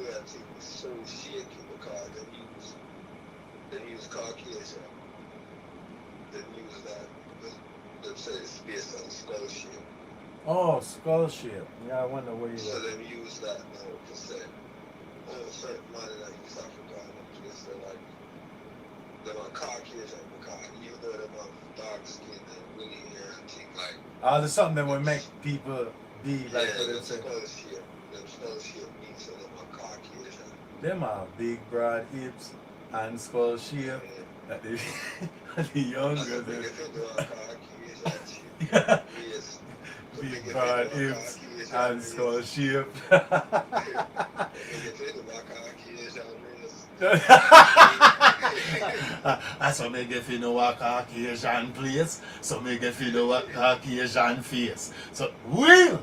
way I think is so shaky because they use Caucasian. They use that. They say it's based on skull shape. Oh, skull shape. Yeah, I wonder where you So got. they use that now to say, oh, certain man in East Africa and them place, they're like, they're not Caucasian because even though they have dark skin and really hair and things like, Ah, there's something that would make people be like yeah, what they them say. skull shape means that they're not Caucasian. Them are big broad hips and skull shape. Yeah. That they, the younger That's a big than thing about Caucasian shit. yeah. Yes. The Big big broad thing about hips Caucasian and race. skull shape. The big thing about Caucasian race. That's what make if you know what Caucasian place, so make if you know what Caucasian face. So will The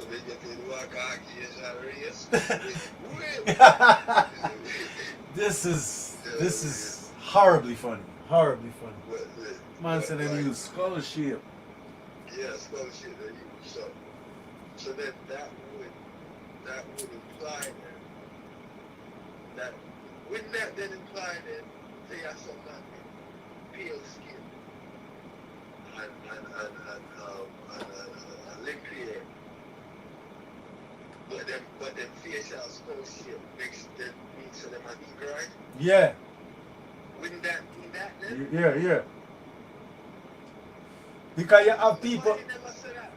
big thing about Caucasian race. this is horribly funny. Horribly funny. Man said they use skull shape. Yeah, scholarship they use. So then that would imply that wouldn't that then imply that they have some kind of pale skin and lip hair, but them facial skull shape makes them means to them are Negro, right? Yeah. Wouldn't that mean that then? Yeah. Because you have people, Why you never say that?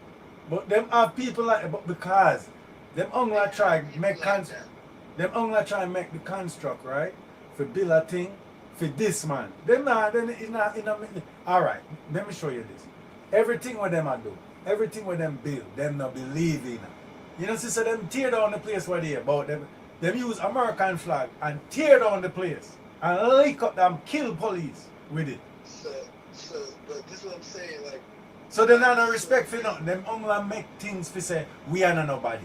but them have people like, but because them only try make Like that. them only try make the construct right for build a thing for this man. Them not then it's not all right. Let me show you this. Everything what them I do, everything what them build, them not believe in. You know, so them tear down the place where they about them. Them use American flag and tear down the place and lick up them kill police with it. But this is what I'm saying, like. So they not no respect for nothing. Them only make things for say we are not nobody.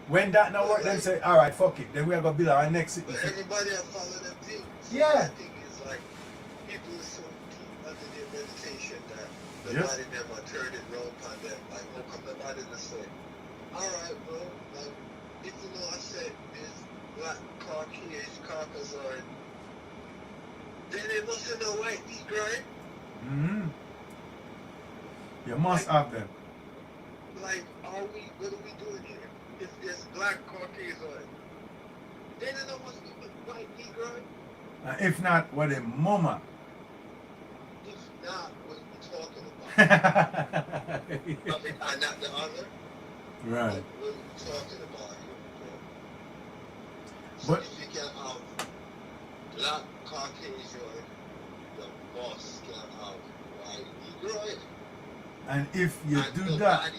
When that not work, them say, alright, fuck it. Then we are gonna build our next city. But everybody have followed them things. So Yeah. the thing is like people are so deep under their meditation that the Yep. body never turned it round upon them. Like, how come the body just say, alright, bro, like if you know I said this black Caucasian, then they must have no white Negro, right? Mm-hmm. You must have them. Like, what are we doing here? If there's black Caucasian, then they know what's the white Negro. And if not, what a mama. If not, what are we talking about? Right. And not the other. Like, what are we talking about here? So But if you can have black Caucasian, the boss can have white Negro. and if you And do nobody that,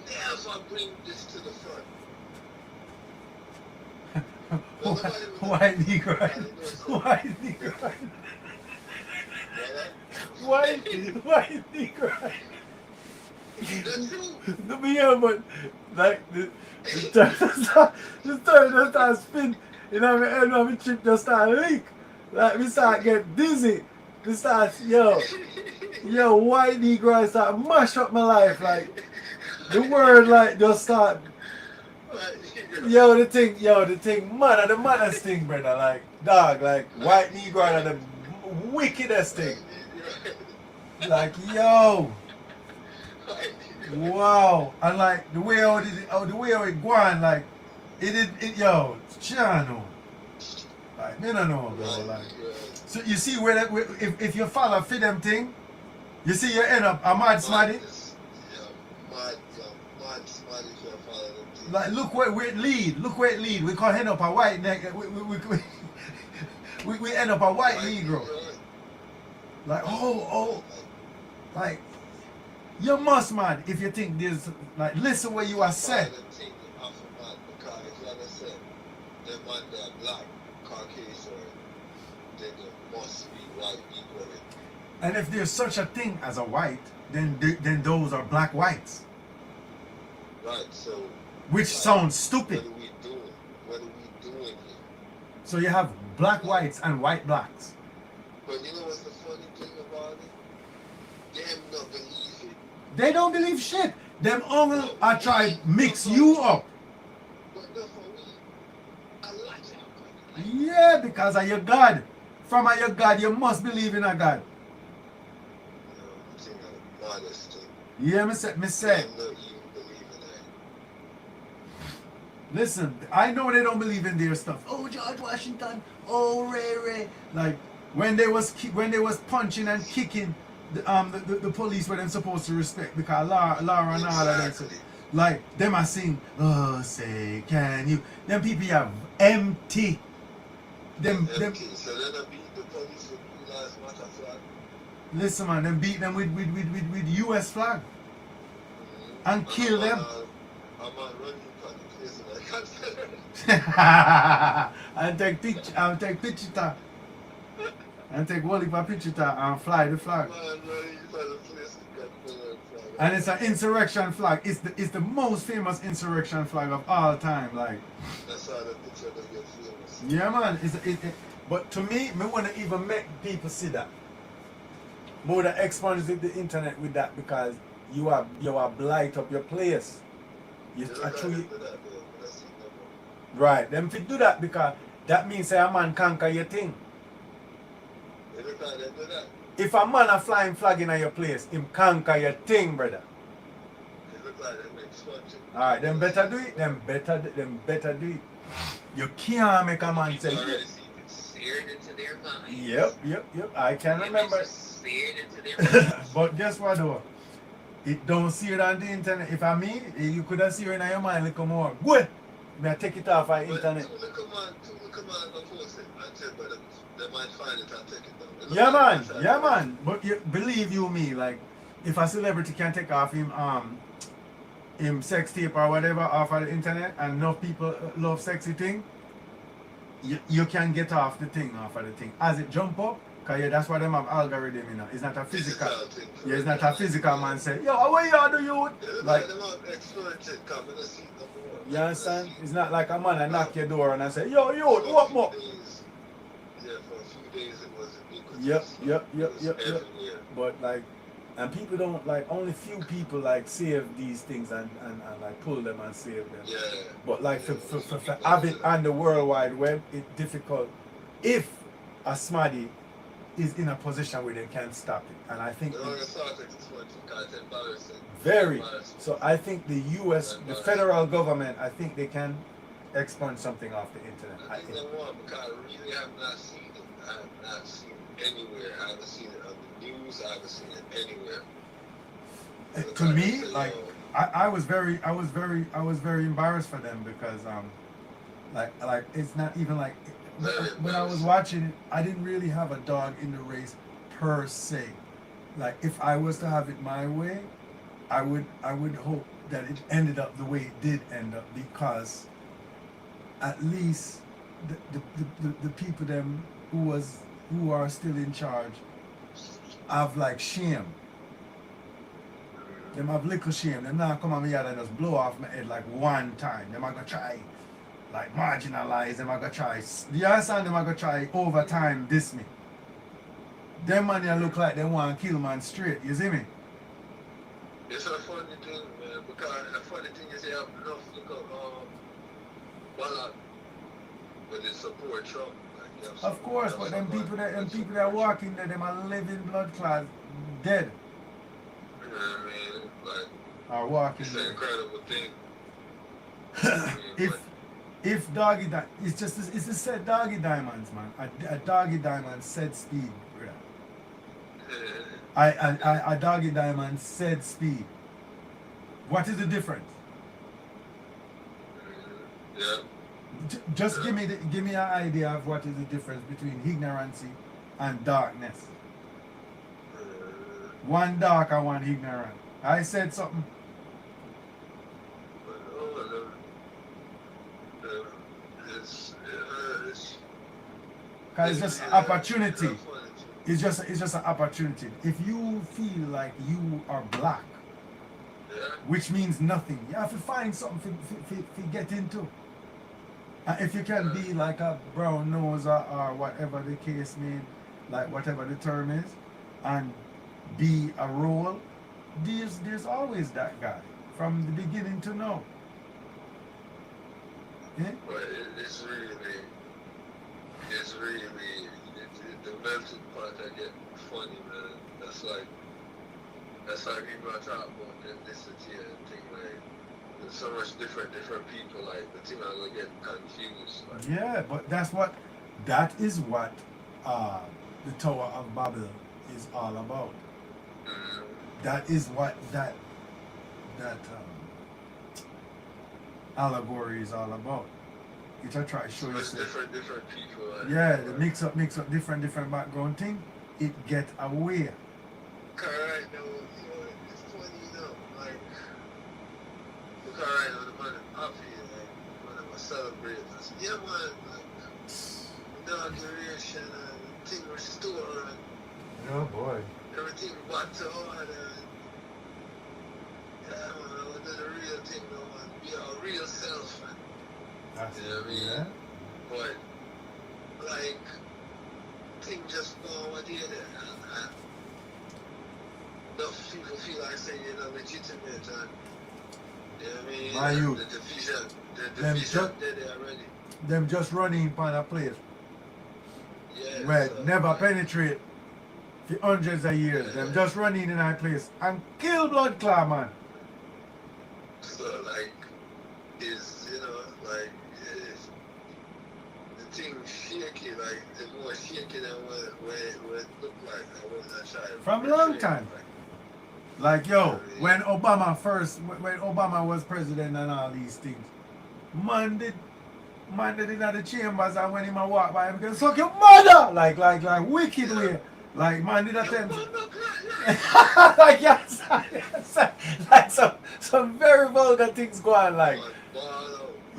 never bring this to the front. white Negro, white Negro, white Negro. The truth. No, but yeah, but like the turn just start spin. You know, my head, my chip just start leak. Like we start get dizzy. We start yo, white Negro start mash up my life. Like the word like just start. The thing, man, the maddest thing, brother. Like dog, like white Negro are the wickedest thing. Like yo. Wow, and like the way how it go on, like yo, channel. Like me don't know, bro. Like so you see where that if you follow fit them thing, you see you end up a mad smarty. Mad smarty if you follow them things. Like look where it lead. Look where it lead. We can end up a white neck. We end up a white Negro. Like like. You must, man, if you think there's, like, listen what you are saying. Because if you understand, them man they are black, Caucasian, then there must be white people. And if there's such a thing as a white, then those are black whites. Right, so. Which sounds stupid. What are we doing? What are we doing here? So you have black whites and white blacks. But you know what's the funny thing about it? Them not believe it. They don't believe shit. Them only are trying to mix you up. But the Yeah, because of your God. From your God, you must believe in a God. Thing of modesty. Yeah, me say. I'm not even believing that. Listen, I know they don't believe in their stuff. Oh, George Washington. Oh, Ray Ray. Like when they was punching and kicking the police where them supposed to respect because Laura and all of them. So, Exactly. like them are saying, oh, say can you? Them people are empty. Them Empty. So then I beat the police with Blue Lives Matter flag. listen man, them beat them with US flag and And kill them. I'm on running for the place and I can't and take picture and take Wally for picture and fly the flag. Man, running for the place and flag. And it's an insurrection flag. It's the most famous insurrection flag of all time. Like That's how the picture that get famous. yeah man, but to me wanna even make people see that. More than expunge the internet with that because you are blight up your place. Right, them fit do that because that means say a man conquer your thing. If a man a flying flag in your place, him conquer your thing, brother. Alright, them better do it. Them better do it. You can't make a man say Seared into their mind. Yep. I can remember. Seared into their mind. But guess what though? It don't see it on the internet. If I me, you could have seen it in your mind a little more. Good. May I take it off on the internet. They might find it and take it down. Yeah man. But believe you me, like if a celebrity can take off him sex tape or whatever off of the internet and enough people love sexy thing, you can get off the thing off of the thing. As it jump up, because that's why them have algorithm, you know. It's not a physical. Yeah, it's not a physical man say, yo, what you do you? Like, you understand? It's not like a man that knock your door and I say, yo, what more? Yeah, for a few days it was Yep. But like, and people don't like, only few people like save these things and like pull them and save them. Yeah. But like for have it on the World Wide Web, it's difficult if a smarty is in a position where they can't stop it. And I think very. So I think the US, the federal government, I think they can expunge something off the internet. I think because I really have not seen it. I have not seen it anywhere. I haven't seen it on the news. I haven't seen it anywhere. To me, like I was very embarrassed for them because like it's not even like when I was watching it, I didn't really have a dog in the race per se. Like if I was to have it my way, I would hope that it ended up the way it did end up because at least the people them who are still in charge have like shame. Them have little shame. Them not come on me and just blow off my head like one time. Them are gonna try like marginalize. Them are gonna try. You understand? Them are gonna try over time diss me. Them man you look like they want to kill man straight. You see me? It's a funny thing, man. Because the funny thing is they have enough look ballot, but they support Trump. Like, of course, but them people that walk in there, them are living blood clots, dead. You know what I mean? Like, are walking. It's an incredible thing. If Doggie it's a set Doggie Diamonds, man. A Doggie Diamonds said speed, brother. A Doggie Diamonds said speed. What is the difference? Yeah. Just give me an idea of what is the difference between ignorance and darkness. One dark and one ignorant. I said something. Cause it's just an opportunity. It's just an opportunity. If you feel like you are black, which means nothing, you have to find something to get into. And if you can be like a brown nose or whatever the case may, like whatever the term is, and be a role, there's always that guy from the beginning to now. Yeah? But it's really really, the melting pot I get funny, man. That's like people are talking about ethnicity and thing like there's so much different people like the thing I gonna get confused. Like, Yeah, but that is what the Tower of Babel is all about. mm, That is what that allegory is all about. It I try to show so you. much Say, different people. Like, yeah, the mix up different background thing. It get away. Correct, no, it's funny, like, look, alright, the man happy, like, when I'm celebrating this. Yeah, man, like, inauguration and thing restore and Oh boy. everything back to order and, yeah, man, I want to do the real thing, man, be our real self, man. That's You know what I mean? yeah. But, like, thing just go over there and enough people feel like saying you're not legitimate and you know what I mean? My youth. The division Them there already. Them just running upon a place Yeah. where So, never like, penetrate for hundreds of years. Them just running in that place and kill blood clot, man. so like is like the thing shaky, like it's more shaky than what it looked like and what I tried. From a long time. Like yo, when Obama was president and all these things, man did in the chambers and when him a walk by him can suck your mother like wicked way. Like man did attempt like yes, like some very vulgar things go on like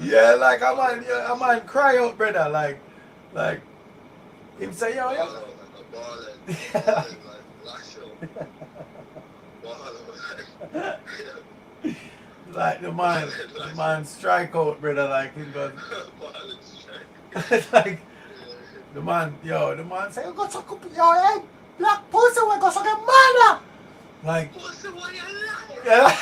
yeah, like a man cry out brother like him say yo like the man strike out brother like he goes like the man say you go suck up your head black pussy we go suck your mother like yeah.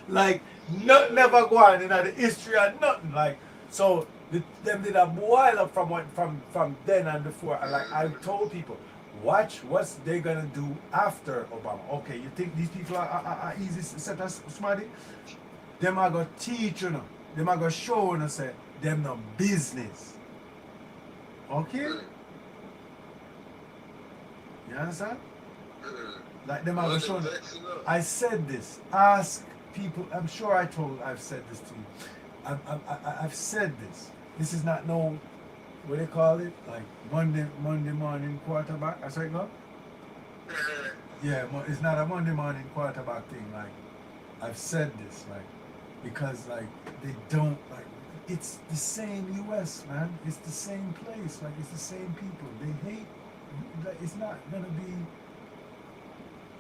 Like nothing never go on in the history of nothing like so them did a boil up from then and before and like I told people watch what they gonna do after Obama. Okay, you think these people are easy set as smarty? Them are gonna teach you know. Them are gonna show you know say them no business. Okay? You understand? Like them are gonna show you. I said this. Ask people. I'm sure I've said this to you. I've said this. This is not no what they call it, like Monday morning quarterback. That's right, no? Yeah, it's not a Monday morning quarterback thing. Like I've said this, like because like they don't like it's the same U.S. man. It's the same place. Like it's the same people. They hate. Like, it's not gonna be.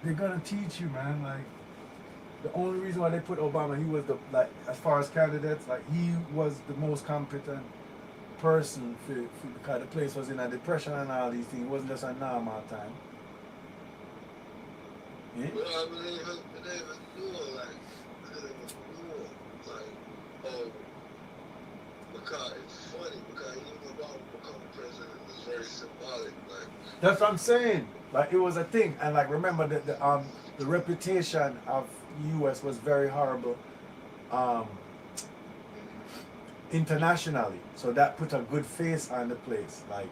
They're gonna teach you, man. Like the only reason why they put Obama, he was the like as far as candidates, like he was the most competent person for because the place was in a depression and all these things. It wasn't just a normal time. Yeah? Well, I believe it because it's funny because even Obama becoming president is very symbolic. Like That's what I'm saying. Like it was a thing, and like remember the reputation of U.S. was very horrible. Internationally, so that put a good face on the place. Like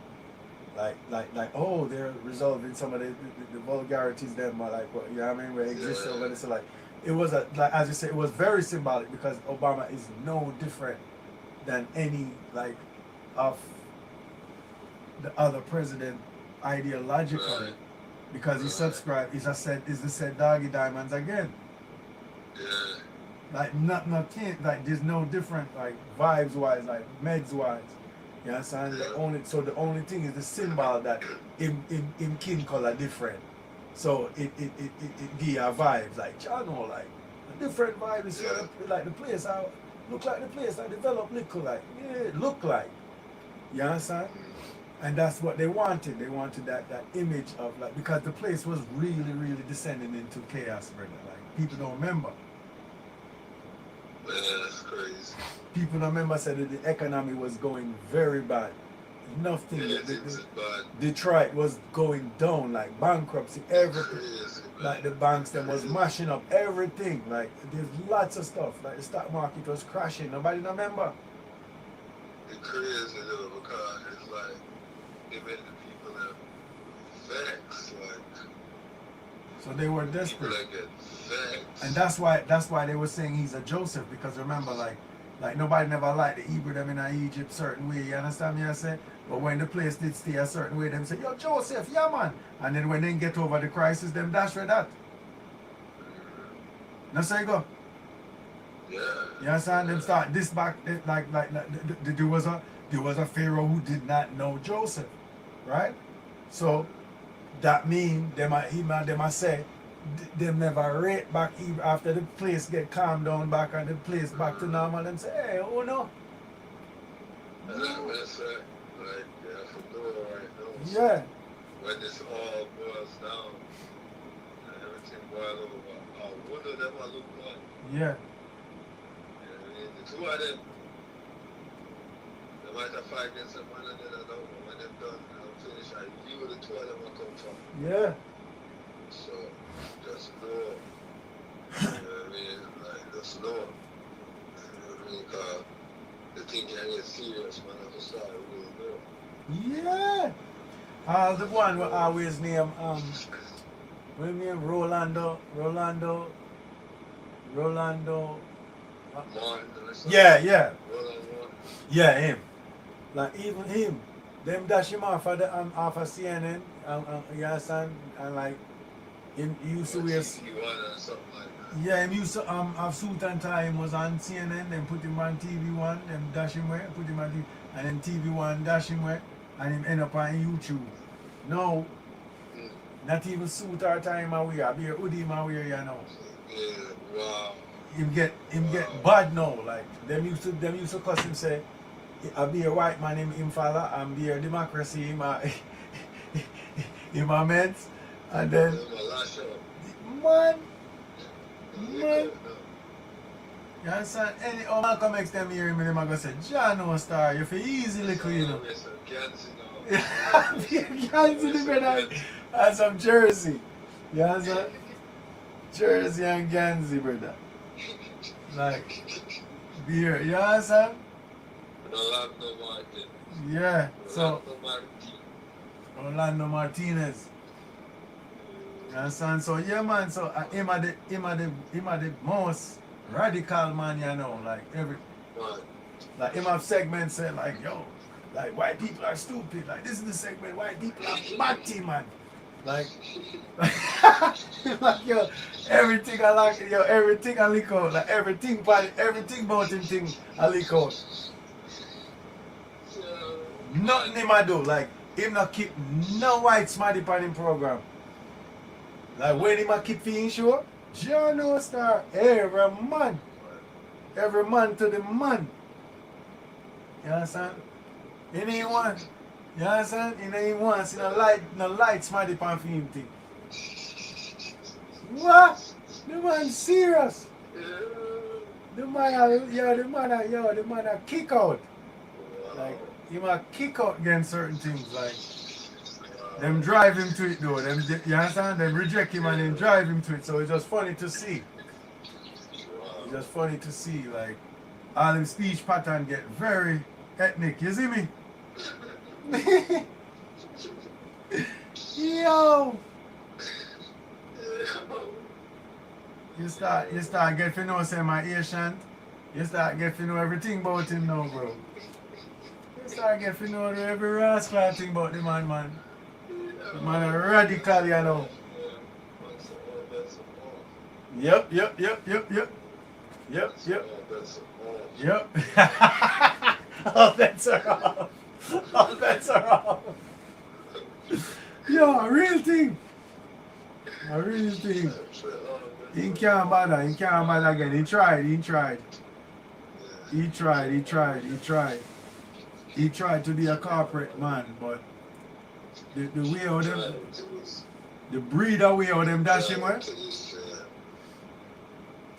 oh, they're resolving some of the vulgarities there, but like what you know what I mean, where it exists over there. So like it was a like as you say, it was very symbolic because Obama is no different than any like of the other president ideologically because he subscribed. Is the said Doggie Diamonds again. yeah. Like nothing like there's no different like vibes wise like meds wise. You understand? The only thing is the symbol that in kin color different. So it give you vibes like y'all know like a different vibe is like the place I look like the place I develop little like look like. You understand? And that's what they wanted. They wanted that image of like because the place was really descending into chaos, brother. Like people don't remember. that's crazy. People don't remember said that the economy was going very bad. Nothing. Yeah, it's bad. Detroit was going down, like bankruptcy, everything. Crazy, man. Like the banks them was mashing up everything. Like there's lots of stuff. Like the stock market was crashing. Nobody remember. It's crazy though, because it's like they made the people have vexed, like So they were people desperate. that get vexed. And that's why they were saying he's a Joseph, because remember like nobody never liked the Hebrew them in Egypt certain way, you understand me I say? But when the place did stay a certain way, them say, yo Joseph, yeah man. And then when they get over the crisis, them dash for that. That's how you go. Yeah. You understand? Them start this back there was a Pharaoh who did not know Joseph. Right? So that mean them I say them never rate back even after the place get calmed down back and the place back to normal, them say, hey, oh no. That's right. Like, yeah, for doing right now. So Yeah. when this all boils down and everything boils over, one of them I look like. Yeah. You know what I mean? The two of them, they might have fight against them one another, I don't know. When they're done, I'm finished. You the two of them will come from. Yeah. So, just know. You know what I mean? Like, just know. You know what I mean? Because the thing can get serious, man. At the start, you really know. Yeah. The one will always name what do you name? Rolando. Martin, Yeah. Roland. Yeah, him. Like even him. Them dash him off of CNN. You understand? And like him he used to wear or something like that. yeah, him used to have suit and tie. Him was on CNN, then put him on TV1, then dash him where, put him on TV, and then TV1 dash him where, and him end up on YouTube. No, not even suit or tie him away, I be a hoodie him away, you know. Yeah, wow. Him get bad now, like them used to cuss him say, I be a white man him follow, and be a democracy him a meant, and then man. You understand? Any Malcolm X them hear him and them are gonna say, John no star, you feel easily clean up. Gansy the brother and some Jersey. You understand? Jersey and Gansy, brother. Like beer, you understand? Yeah. So Orlando Martinez. You understand? So yeah man, so him are the most radical man, you know, like him have segments say like, yo, like white people are stupid, like this is the segment, white people are batty man. Like like yo, everything I like, yo, everything I leak out, like everything about him thing I leak out. Nothing him I do, like him not keep no white smarty on him program. Like when him a keep feeling sure, John no star, every man to the man. You understand? It ain't one. You understand? It ain't one. See no light smarty pan for him thing. What? The man serious. The man a kick out. Like him a kick out against certain things. Like them drive him to it though. You understand? Them reject him and then drive him to it. So it's just funny to see. It's just funny to see, like all them speech pattern get very ethnic. You see me? Yo! You start get to know say my Asian. You start get to know everything about him now, bro. You start get to know every rascal thing about the man. The man a radical, you know. Yep. All bets are off. All bets are off. Yo, a real thing. He can't bother again. He tried. He tried to be a corporate man, but the way of them, the breed of way of them dash him away.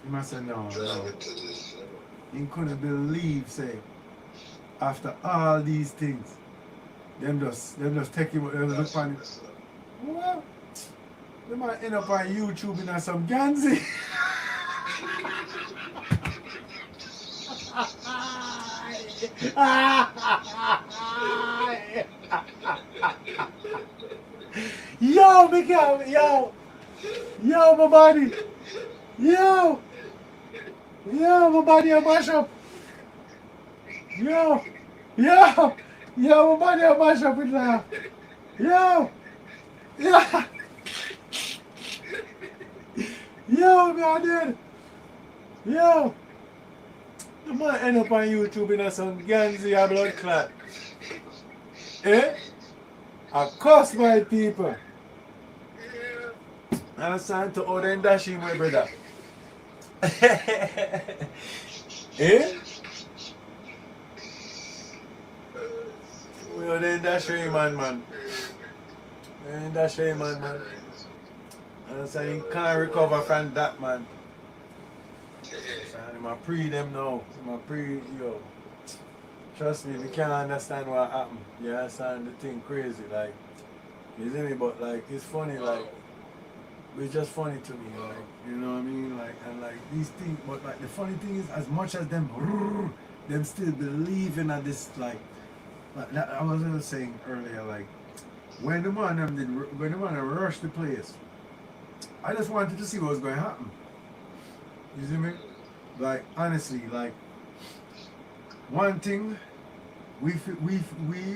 He must say no, no. driving to this, He couldn't believe, say, after all these things, them just take him, look on it. What? They might end up on YouTube in some Ganzi. Yo, Miguel, yo, my body, yo, my body, a mash up, yo, my body, a mash up with that, yo, man, yo, you might end up on YouTube in some Ganzi or blood clot, eh? I cuss my people. And it's time to order and dash him, my brother. Eh? We order and dash him, man. And dash him, man. And so he can't recover from that, man. So I'm a pre them now. I'm a pre, yo. Trust me, we can't understand what happened. You understand the thing crazy, like, you see me? But like, it's funny, like, it's just funny to me, like, you know what I mean? Like, and like these things, but like the funny thing is, as much as them still believing in this, like that, I was saying earlier, like, when the man rushed the place, I just wanted to see what was going to happen. You see me? Like, honestly, like, one thing, we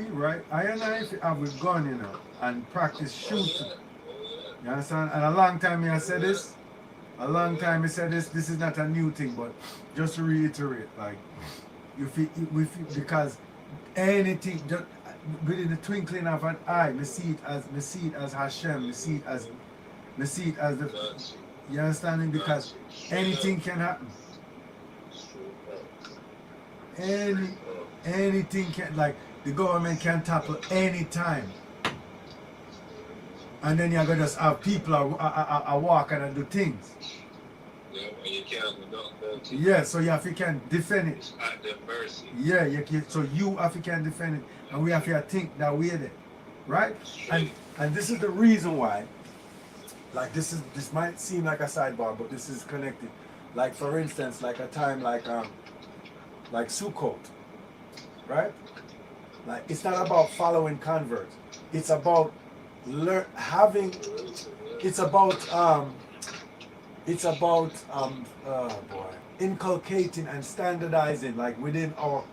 right, I and I have a gun, you know, and practice shooting. You understand? And a long time I said this. This is not a new thing, but just to reiterate, like, because anything, just within the twinkling of an eye, me see it as Hashem, me see it as the, you understand? Because anything can happen. Anything can, like, the government can tackle any time. And then you're going to just have people are walk and do things. Yeah, when you can't go to. Yeah, so you have to can defend it. It's at their mercy. Yeah, so you have to can defend it, and we have to think that way there, right? And this is the reason why. Like, this might seem like a sidebar, but this is connected. Like, for instance, like a time like Sukkot, right? Like, it's not about following converts. It's about inculcating and standardizing, like, within our,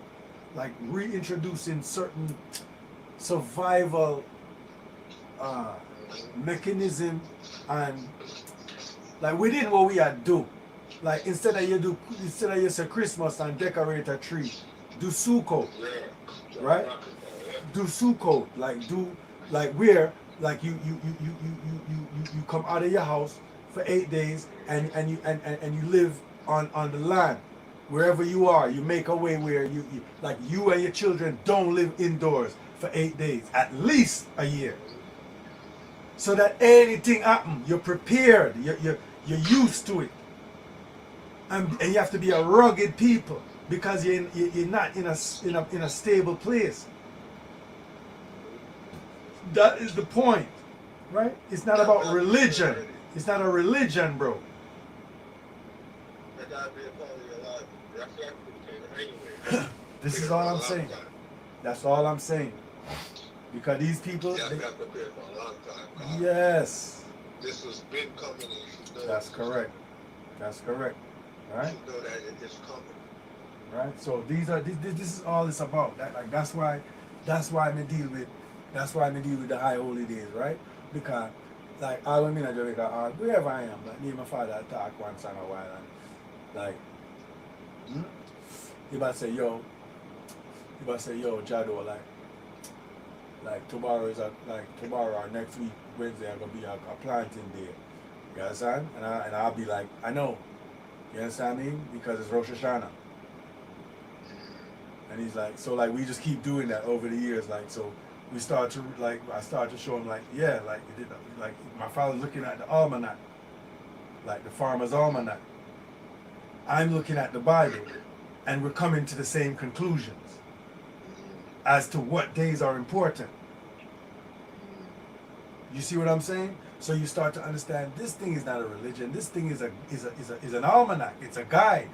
like, reintroducing certain survival mechanism, and like within what we are do. Like, instead of you say Christmas and decorate a tree, do Sukkot, right? Do Sukkot, like where, like, you come out of your house for 8 days and you live on the land wherever you are. You make a way where you and your children don't live indoors for 8 days, at least a year, so that anything happen, you're prepared, you're used to it. And you have to be a rugged people, because you're not in a stable place. That is the point, right? It's not about religion. It's not a religion, bro. This is all I'm saying. That's all I'm saying. Because these people, got prepared for a long time. yes. This has been coming. You know, That's correct. That's correct. Right? You know that it is coming. Right? So this is all it's about. That's why me deal with the high holy days, right? Because, like, I when in Jamaica, or wherever I am, like, me and my father talk once in a while, and like, he might say, yo, Jado, like tomorrow or next week, Wednesday, I'm gonna be a planting day. You understand? And I'll be like, I know. You understand me? Because it's Rosh Hashanah. And he's like, so, like, we just keep doing that over the years, like, so I start to show him, like, yeah, like my father's looking at the almanac, like the farmer's almanac. I'm looking at the Bible, and we're coming to the same conclusions as to what days are important. You see what I'm saying? So you start to understand this thing is not a religion. This thing is an almanac. It's a guide.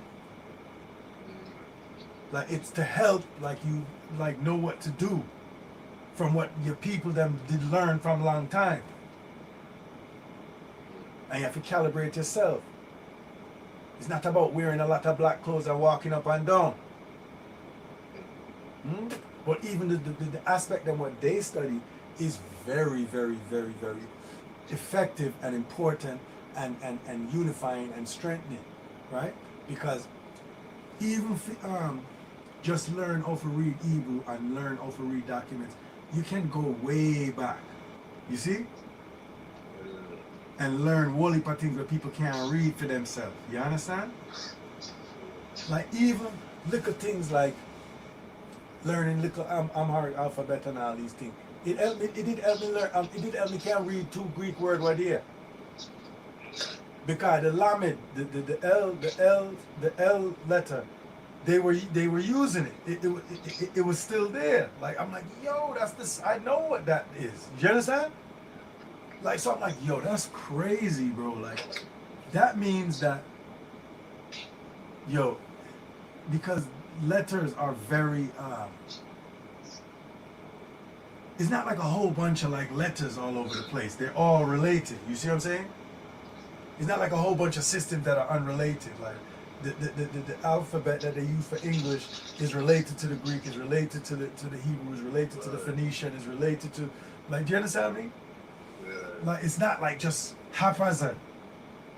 Like it's to help, like you like know what to do from what your people them did learn from a long time. And you have to calibrate yourself. It's not about wearing a lot of black clothes and walking up and down. But even the aspect of what they study is very, very, very, very effective and important and unifying and strengthening, right? Because even if, just learn how to read Hebrew and learn how to read documents, you can go way back, you see? And learn whole heap of things that people can't read for themselves. You understand? Like even little things like learning little Amharic alphabet and all these things. It did help me learn. It did help me can read 2 Greek words right here. Because the lamed, the L letter, they were using it. It was still there. Like I'm like, yo, that's this. I know what that is. You understand? Like so, I'm like, yo, that's crazy, bro. Like that means that, yo, because letters are very. It's not like a whole bunch of like letters all over the place. They're all related. You see what I'm saying? It's not like a whole bunch of systems that are unrelated. Like the alphabet that they use for English is related to the Greek, is related to the Hebrew, is related to the Phoenician, is related to like. Do you understand me? Yeah. Like it's not like just haphazard.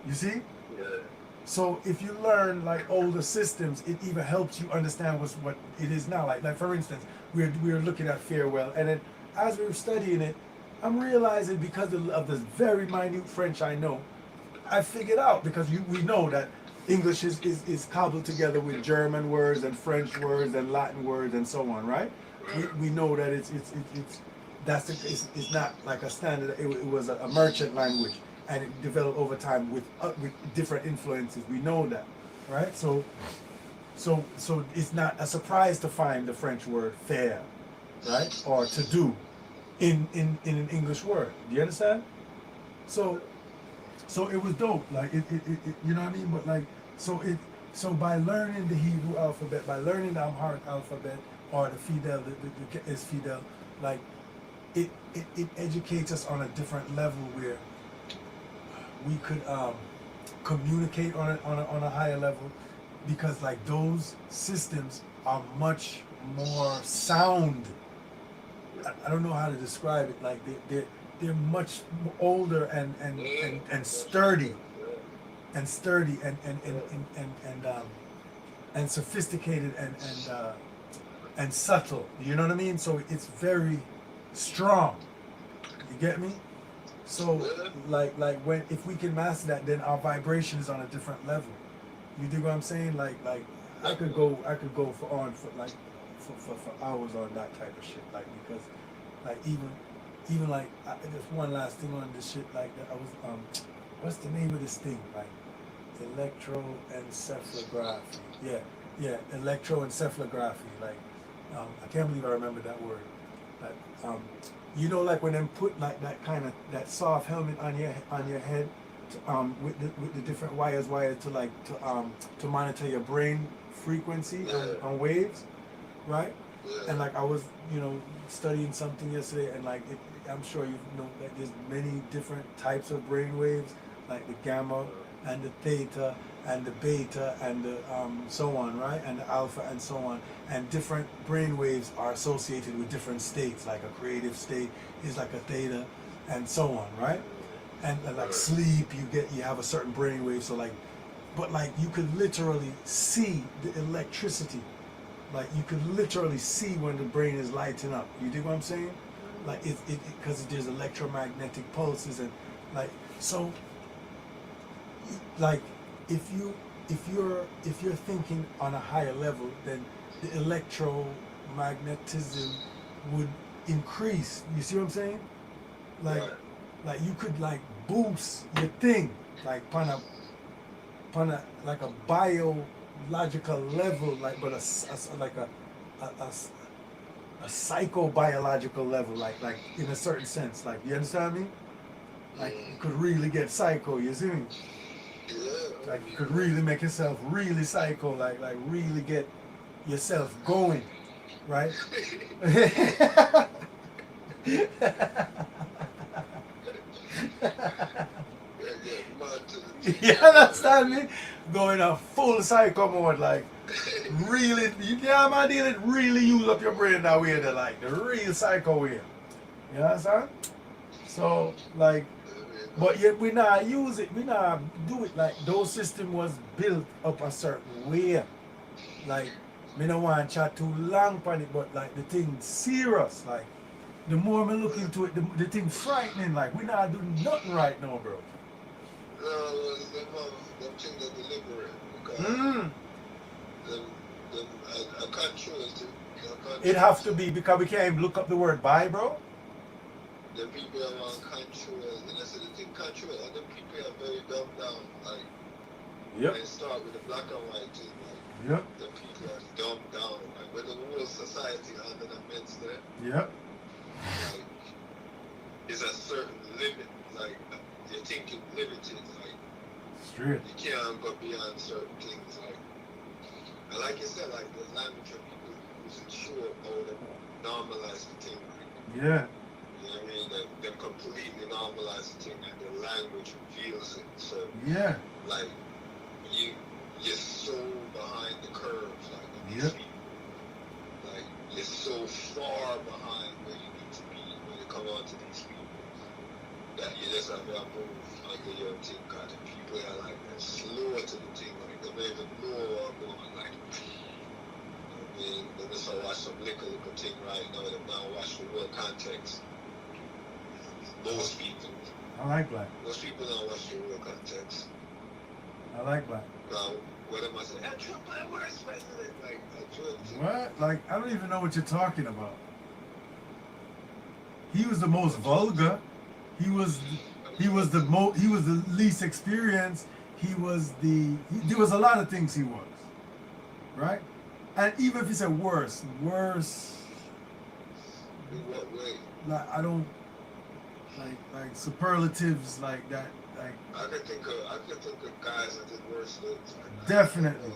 You see? Yeah. So if you learn like older systems, it even helps you understand what it is now. Like for instance, we're looking at farewell, and then as we were studying it, I'm realizing because of this very minute French I know, I figured out because we know that English is cobbled together with German words and French words and Latin words and so on, right? We know that it's not like a standard. It was a merchant language, and it developed over time with different influences. We know that, right? So it's not a surprise to find the French word faire, right, or to do, in an English word. Do you understand? So it was dope. Like it you know what I mean? But like so by learning the Hebrew alphabet, by learning the Amharic alphabet or the Fidel, the is Fidel, like it educates us on a different level where we could communicate on a higher level, because like those systems are much more sound. I don't know how to describe it. Like they're much older and sturdy and sophisticated and subtle. You know what I mean? So it's very strong. You get me? So like when if we can master that, then our vibration is on a different level. You dig what I'm saying? Like I could go for hours on that type of shit. Like because like even like there's one last thing on this shit. Like I was what's the name of this thing? Like electroencephalography. Yeah, electroencephalography. Like I can't believe I remember that word. Like you know, like when them put like that kind of that soft helmet on your head, to, with the different wires to monitor your brain frequency on waves, right? And like I was studying something yesterday, and like I'm sure you know that there's many different types of brain waves, like the gamma and the theta and the beta and the so on, right? And the alpha and so on. And different brain waves are associated with different states. Like a creative state is like a theta and so on, right? And like sleep, you have a certain brain wave. So like, but like you could literally see the electricity. Like you could literally see when the brain is lighting up. You dig what I'm saying? Like it because there's electromagnetic pulses and like so. Like if you're thinking on a higher level, then the electromagnetism would increase. You see what I'm saying? Like you could like boost your thing like upon a biological level, like but like a psychobiological level, like in a certain sense, like you understand me? Like you could really get psycho, you see me? Yeah. Like you could really make yourself really psycho, like really get yourself going, right? You understand me? Going a full psycho mode, like really, yeah, man, it really use up your brain that way, like the real psycho way. You understand? So, like, but yet we not use it, we not do it like those system was built up a certain way. Like, me don't want to chat too long on it, but like the thing serious, like the more me look into it, the thing frightening, like we not doing nothing right now, bro. No, them things are deliberate. Because a control is It have to be because we can't even look up the word buy, bro. the people that want control, and I said the thing control, and the people are very dumbed down. Like, Yep. they start with the black and white thing, like, Yep. the people are dumbed down. Like, when the whole society under the midst there, Yep. like, is a certain limit. Like, you're thinking limited. Like, Straight. you can't go beyond certain things. Like, and like you said, like, the language of people who's sure how to normalize the thing. Like, Yeah. you know what I mean? They completely normalize the thing, and the language reveals it. So, Yeah. like, you're so behind the curves, like, when you Yep. speak. Like, you're so far behind where you need to be when you come on to these people that you just have to move under your thing. Because the people are like, they're slow to the thing, like, they don't even know what I'm going, like, I mean, they just watch some little thing right now, they now watch the real context. Most people. I like black. Most people don't watch the real context. I like black. Now, what am I saying? Trump, my worst president. Like, What? Like I don't even know what you're talking about. He was the most vulgar. He was the least experienced. There was a lot of things he was. Right? And even if he said worse, in what way? like I don't like superlatives like that, like I could think of guys that did worse things. Like, definitely.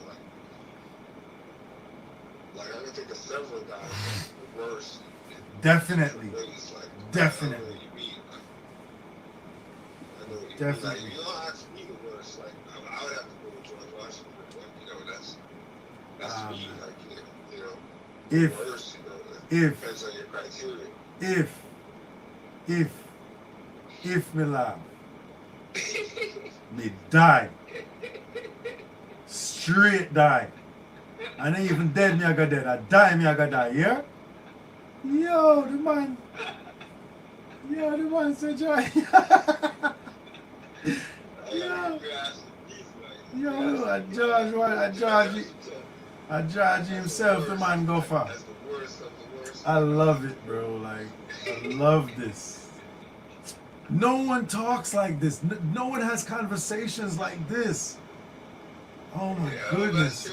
Like I could think of several guys that were worse. Definitely. Ways, like, Definitely. I know what you mean. Like, I know what you Definitely. mean. Like, you don't ask me the worst. Like, I would have to go with George Washington. Like, you know, that's me. Like, you know, If worse. You know, it depends on your criteria. if me laugh, me die. Straight die. And even dead me I got dead. I die me I got die, yeah? Yo, the man said joy. Yo, I George himself, the man go far. That's the worst of the worst. I love it, bro. Like, I love this. No one talks like this. No one has conversations like this. Oh my goodness.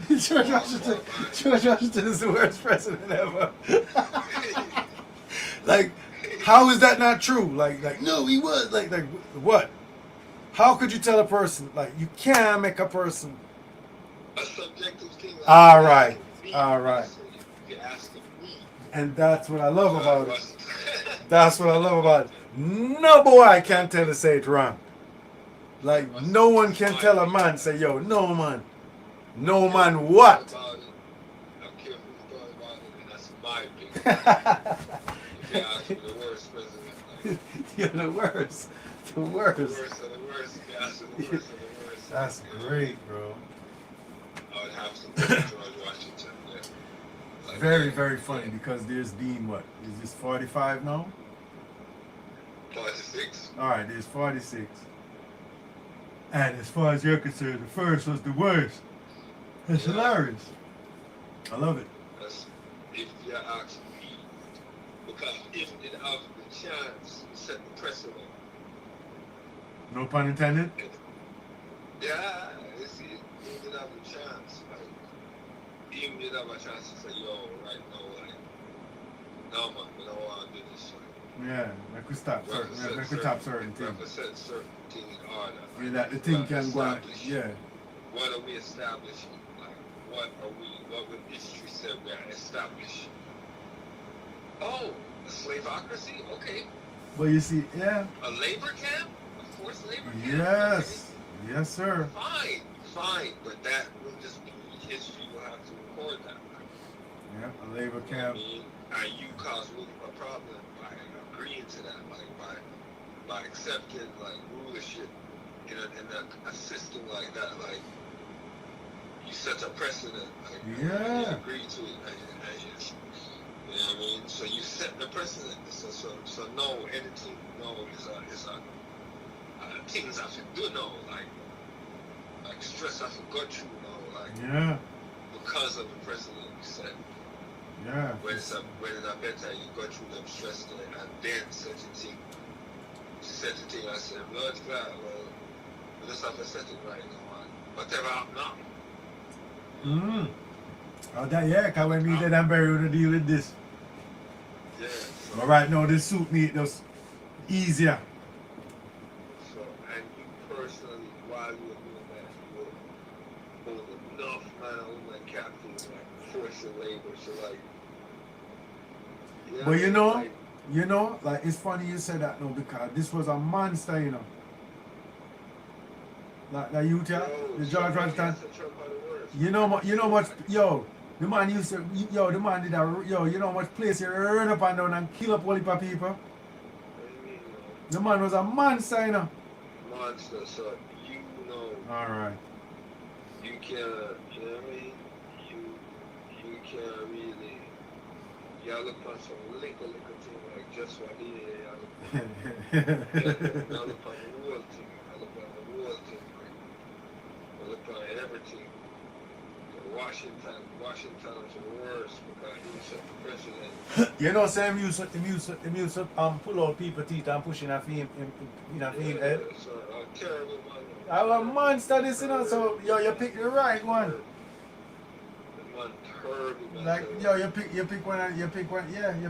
George Washington is the worst president ever. Like, how is that not true? Like, no, he was. Like, what? How could you tell a person? Like, you can't make a person. A subjective thing. Like, All right. And That's what I love about it. That's what I love about it. No boy can tell to say it wrong. Like, no one can tell a man, say, yo, no man. No man what? I'm careful about it, and that's my opinion. Yeah, I'm the worst president. You're the worst. The worst. The worst of the worst. Yeah, that's the worst of the worst. That's great, bro. I would have to go to George Washington. Yeah. Like, Very, very funny because there's been what? Is this 45 now? 46. Alright, there's 46. And as far as you're concerned, the first was the worst. It's hilarious. I love it. That's if you ask me. Because if it happened, chance to set the precedent. No pun intended. Yeah, you see, he did have a chance. Like, he did have a chance to say, yo, right now, like, no man, we don't want to do this. Like, Yeah, like we stop certain things. Represent certain things in order. Like, Yeah, that the thing can go on. Yeah. What are we establishing? Like, what would history say we are establishing? Oh, a slaveocracy? Okay. But you see, yeah. A labor camp? A forced labor camp? Yes. Okay. Yes, sir. Fine. But that will just be history will have to record that. Yeah, a labor You know camp. what I mean? And you cause really a problem by agreeing to that, like by accepting like rulership in a system like that, like you set a precedent, like Yeah. you agree to it, and you know what I mean? So you set the precedent. So no, anything no is a things I should do now, like stress I should go through now, like Yeah. because of the precedent you set. Yeah. When it's better, you go through them stress there and then set a thing. Set a thing, I said, Lord God, well, we just have to set it right now, and whatever happened now. Oh, that, yeah, because when we did and Barry to deal with this. Yeah. So, But right now, this suit me, it was easier. so, and you personally, while you were doing that, you were holding enough man and woman captive, like forced labor, so like, yeah, But like, you know, like it's funny you said that now because this was a monster, you know. Like the youth, yeah, the George Washington. You know much, yo, the man used to, yo, the man did a, yo, you know how much place he run up and down and kill up all heap of people. The man was a monster, you know. Monster, so you know. Alright. You can't, you know what I mean? You can't really, y'all look on some little thing, like just what he is, y'all look on the world thing, y'all look on the world thing, y'all look on everything. Washington was worse because he was the president. You know, Sam used to pull out people teeth and push in a film, head. So, terrible man. I'm a monster, this, you know, so, yo, you pick the right one. The man terrible, man. Like, yo, you pick one, yeah, you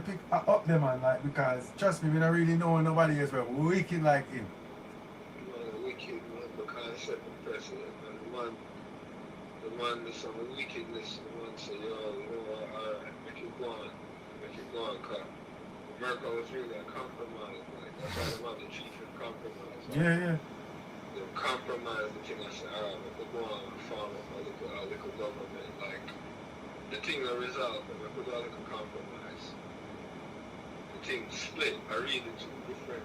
pick up the man, like, because, trust me, we don't really know nobody else, but wicked like him. Man, wicked, man, because set the precedent, man. The man is some wickedness, the man say, yo, alright, make it go on, cause America was really a compromise, like, that's why the man the chief is compromise. Like, Yeah. they compromise the thing, I said, alright, we could go on and farm up a little government, like, the thing that resolved, we could do a little compromise. The thing split, I read the two different,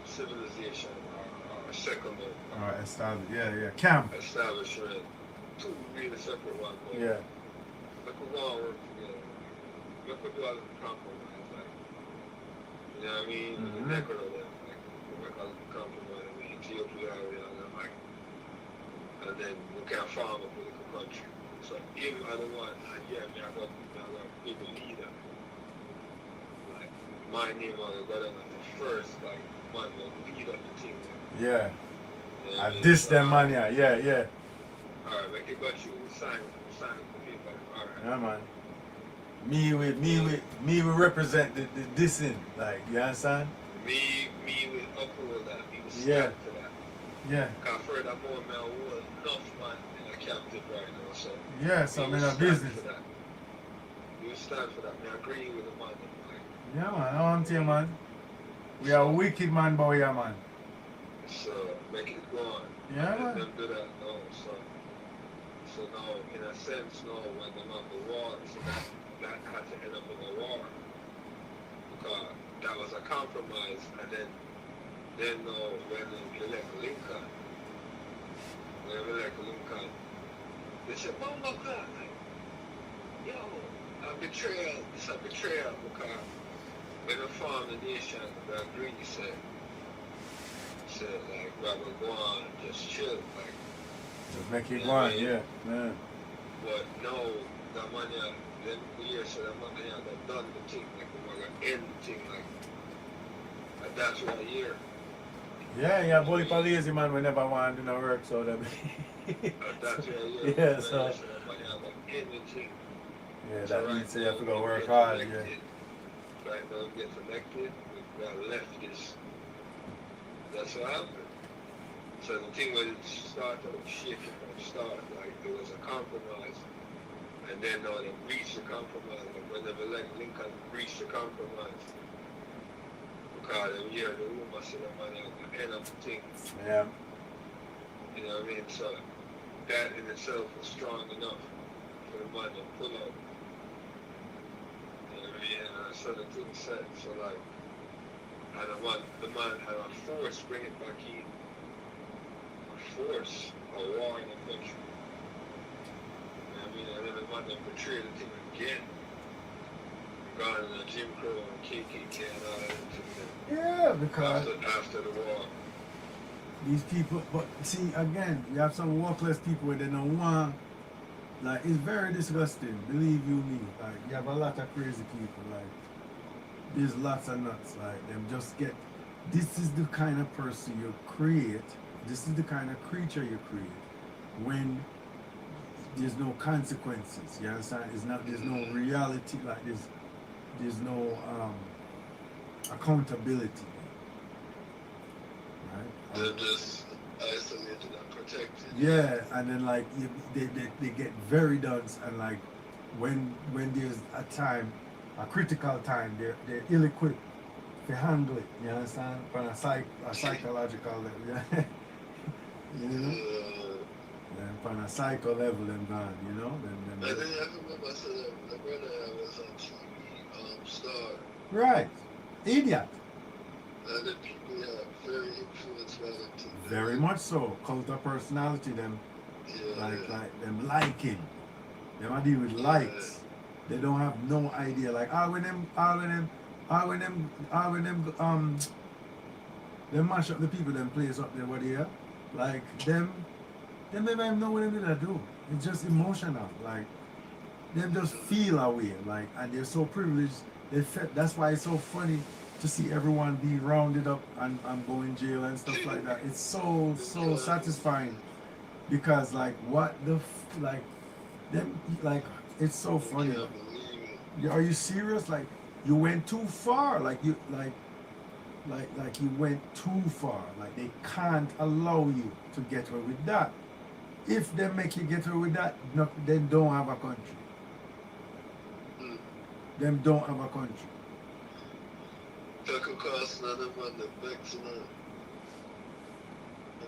civilization, or settlement. Alright, establish, camp. Establishment. Two really separate ones, but Yeah. we could go and work together. We could do a little compromise, like, you know what I mean? Mm-hmm. The record of them, like, we make a little compromise, we Ethiopia, and like, and then we can farm a political country. So him are the one, and yeah, I got be the leader. Like, my name on the government the first, like, man will lead up the team. Yeah. You know what I mean? This them man, yeah. Alright, make it got you sign the paper. Alright. Yeah, man. Me will represent the dissing, like, you understand? Me will uphold that. Me will stand Yeah. for that. Yeah. Because furthermore, man, I was enough man in a captive right now, so. Yeah, so I'm in a stand business. for that. You will stand for that. Me agree with the man. Like, Yeah, man, I want to you, man. We are wicked man, boy, yeah, man. so make it go on. Yeah, Let man. them do that now. So now, in a sense, now when them have the war, so that had to end up in a war. Because that was a compromise, and then now when they elect Lincoln, they said, oh my God, like, yo, a betrayal, it's a betrayal, because when they formed the nation, they agreed, said like, rather go on, just chill, like. Just make it Yeah, go on, man. yeah. But no, that man, then the year said I'm gonna have that done the thing, like I'm gonna end the thing, like and that's what I hear. Yeah, bully for lazy man we never want to do no work, so that That's what I hear. yeah, The so year said I'm gonna have that end the thing. yeah, So that right means you have to now go we work get hard, yeah. elected. Right now we get elected, we got leftists. That's what happened. So the thing was it started shaking from the start, like there was a compromise. And then now they reached the compromise. Like whenever Lincoln reached the compromise. Because they hear the rumor said the money at the end of the thing. Yeah. You know what I mean? So that in itself was strong enough for the man to pull out. You know what I mean? And so the thing said, so like, and the man had a force bring it back in. A force, a war in the country. You know what I mean? And then the man that portrayed the thing again. Gone in the Jim Crow and KKK and all that thing. Yeah, because After the war. these people, but see, again, you have some workless people where they don't want, like, it's very disgusting, believe you me. Like, you have a lot of crazy people, like, there's lots of nuts, like, them just get, this is the kind of person you create, this is the kind of creature you create when there's no consequences, you understand? There's no reality, like, there's no accountability, right? They're just isolated and protected. Yeah, and then like they get very dense, and like when there's a time, a critical time, they're ill-equipped to handle it. You understand? From a psychological level, yeah. You know? Yeah, from a psycho level and gone, you know. And then I remember I said the brother was on TV, Star. Right, idiot. And the people are very influenced by them too. Very much so. Cult of personality, them like them liking. Them I deal with likes. They don't have no idea. Like them mash up the people, them place up there, what they are. Like them never even know what them gonna do. It's just emotional. Like them just feel a way. Like, and they're so privileged. That's why it's so funny to see everyone be rounded up and go in jail and stuff like that. It's so satisfying, because like it's so funny. Are you serious? Like you went too far. Like you went too far. Like they can't allow you to get away with that. If they make you get away with that, no, they don't have a country. Them don't have a country. That could cost another man the vex, man.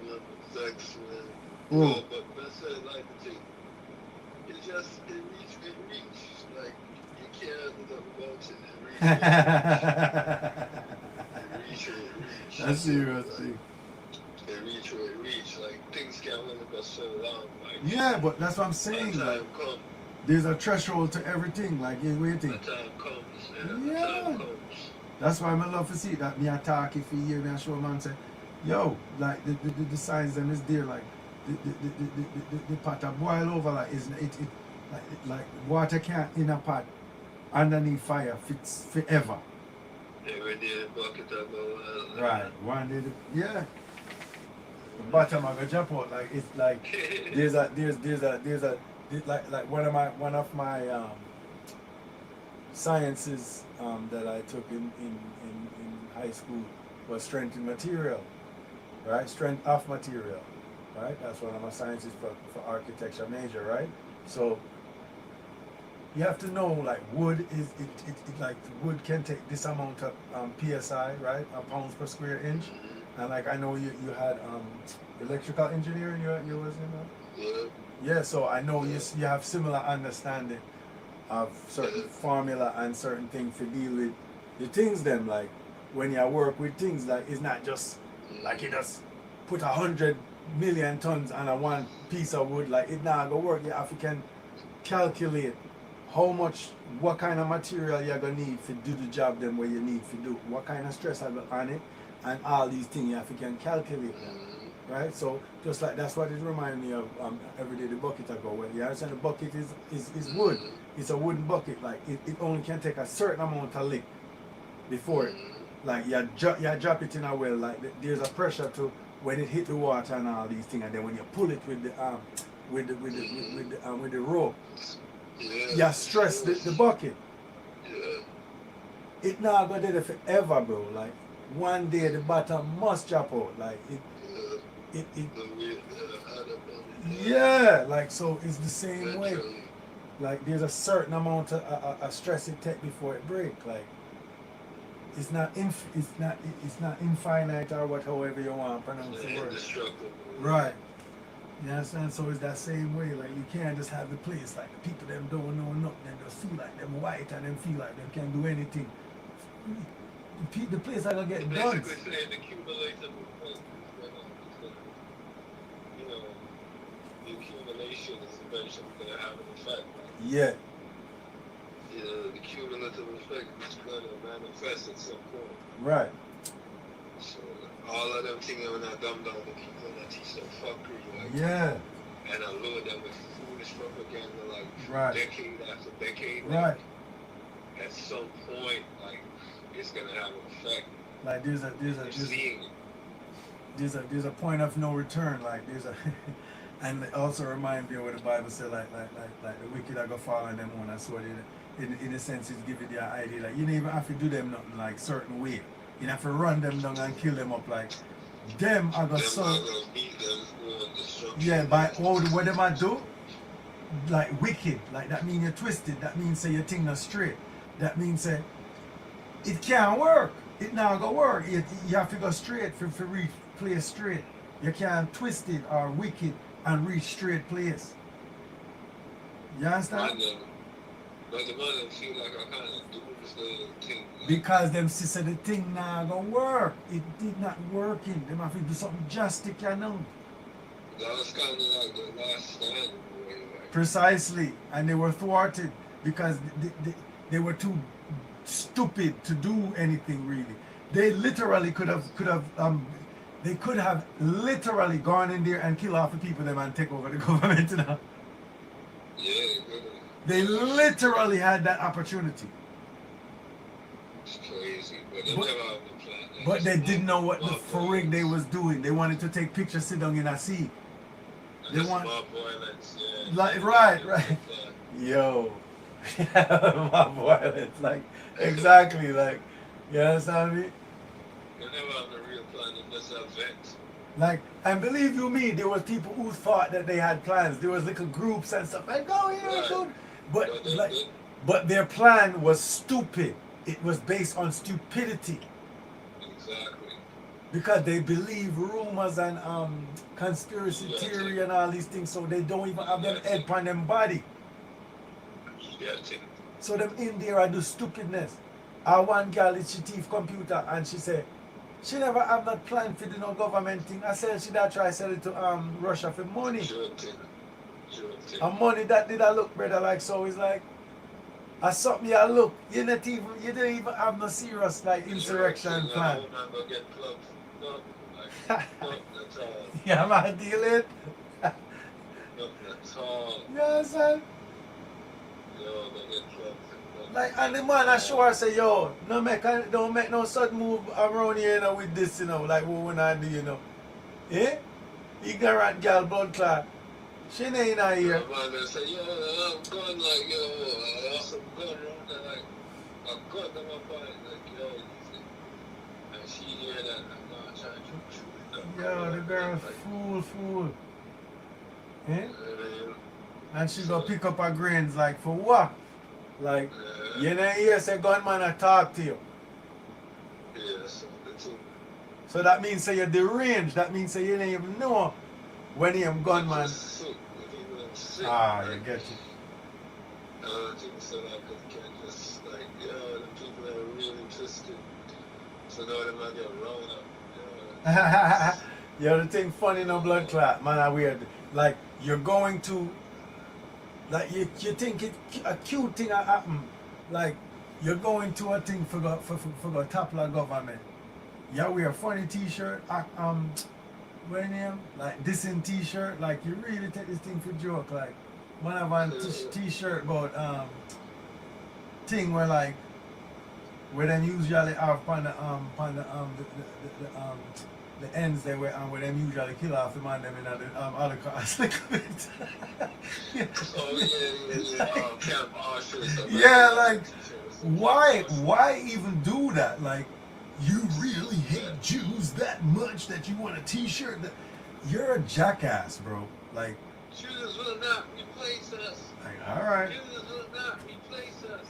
Another vex, man. No, but that's it, like the thing. It reach. Like, you can't do nothing about it. It reach. That's serious thing. It reach. Like, things can't only go so long. Like, yeah, but that's what I'm saying. Like, there's a threshold to everything. Like, you're waiting. The time comes. Yeah. The time comes. That's why I love to see that. Me attack if you hear me and show man say, yo, like the signs them is there. Like the pot a boil over. Like like water can't in a pot underneath fire fits forever. Every day the bucket of go right. One day yeah. The bottom of a jump out. Like it's like there's a like one of my sciences that I took in high school was strength in material, right? Strength of material, right? That's one of my sciences for architecture major, right? So you have to know, like, wood is like wood can take this amount of psi, right? Pounds per square inch, and like I know you had electrical engineering you was in. Yeah, so I know you have similar understanding of certain formula and certain things to deal with the things them. Like when you work with things, like it's not just like you just put 100 million tons on a one piece of wood. Like it not gonna work. You have to calculate how much, what kind of material you're gonna need to do the job them where you need to do, what kind of stress I got on it, and all these things you have to calculate them. Right? So just like that's what it reminds me of every day the bucket I go. Well, you understand the bucket is wood. it's a wooden bucket. Like it only can take a certain amount of lick before it. Like you drop it in a well. Like there's a pressure to when it hit the water and all these things, and then when you pull it with the rope, you stress the bucket. Yeah. It not gonna do it forever, bro. Like one day the bottom must drop out. Like it yeah, like so it's the same way. Like there's a certain amount of stress it take before it break. Like it's not infinite or what however you want to pronounce the word. Right. You understand? So it's that same way. Like you can't just have the place like the people them don't know nothing, them just feel like them white and them feel like them can't do anything. The place are gonna get done. Basically saying the accumulation of effect you know, the accumulation is eventually gonna have an effect. Yeah. You know, the cumulative effect is gonna manifest at some point. Right. So all of them things are not dumb down the people that teach them fuckery like Yeah. and I load them with foolish propaganda like Right. decade after decade. Right. At some point, like it's gonna have an effect. Like You're seeing it. there's a point of no return. Like there's a and it also reminds me of what the Bible said, like the wicked are gonna fall on them one. That's what in a sense it's giving the idea like you don't even have to do them nothing like certain way. You have to run them down and kill them up like them are gonna beat them on destruction. yeah, by what them I do? Like wicked, like that mean you're twisted, that means say your thing not straight. That means say it can't work. It not gonna work. You have to go straight for reach place straight. You can't twist it or wicked and reach straight place. You understand? But the man feel like I kind of do this little thing. Because them sister the thing not gonna work. It did not working. Them have to do something drastic, you know. That was kind of like the last stand. Like. Precisely, and they were thwarted because they were too stupid to do anything really. They literally could have literally gone in there and kill off the people them and take over the government, you know. Yeah, they literally had that opportunity. It's crazy, but they never have the plan. But they didn't know what the frig they was doing. They wanted to take pictures, sit down in a seat. They want mob violence, yeah. Like right. Yo. Mob violence, like exactly, like you understand me? They never have the real plan, they just have vets. Like, and believe you me, there was people who thought that they had plans. There was little groups and stuff like, oh yeah, good. But their plan was stupid. It was based on stupidity. Exactly. Because they believe rumors and conspiracy theory and all these things, so they don't even have them head on them body. So them in there I do stupidness. One girl is she thief computer and she said she never have that plan for the no government thing. I said she that try sell it to Russia for money. Sure. And money that did I look brother like so it's like I something you look. You don't even have no serious like insurrection plan. Yeah, man, deal it. Yeah, son. Like, and the man I sure say, yo, don't make no sudden move around here, you know, with this, you know, like what we not do, you know. Eh? Ignorant girl, blood clot. She ain't in here. Yeah, man, they say, yo, I'm gun, like, yo, I have some gun around there, like, a gun in my body, like, yo, and she hear that, like, no, I'm trying to shoot. Yo, the girl, like, fool. Eh? And she go pick up her grains, like, for what? Like, you know, here say gunman I talk to you. Yes, so that means say you're deranged. That means say you don't even know when you're gunman. Ah, you get it. People say like, you can't just, like, yo, the people that are really interested. So now they might get rolled up. Yo, the thing funny, no blood clot, man, I weird. Like, you're going to, like, you think it a cute thing happen. Like, you're going to a thing for the topple of government. You wear a funny t-shirt, what name? Like, dissing t-shirt. Like, you really take this thing for joke. Like, one of one t-shirt about thing where like where them usually have the ends they were where them usually kill off the man them in the Holocaust. Oh yeah. Camp Auschwitz. Yeah, like why even do that? Like you really hate Jews that much that you want a t-shirt that you're a jackass, bro. Like Jews will not replace us. Like, all right. Jews will not replace us.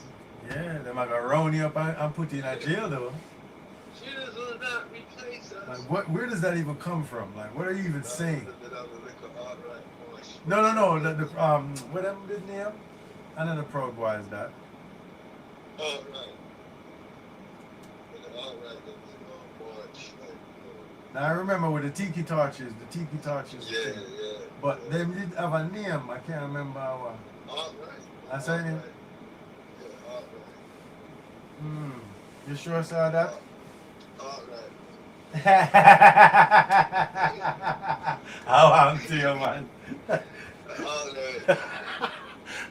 Yeah, them are gonna round you up and put you in a jail though. Jews will not replace us. Like, where does that even come from? Like, what are you even saying? No. What them did name? I know the Proud Boy is that. All right. All right. March. Now I remember with the tiki torches. Yeah. But they did have a name. I can't remember our. All right. I said him. Yeah, all right. You sure saw that? All right. How I'm to you, man. All right.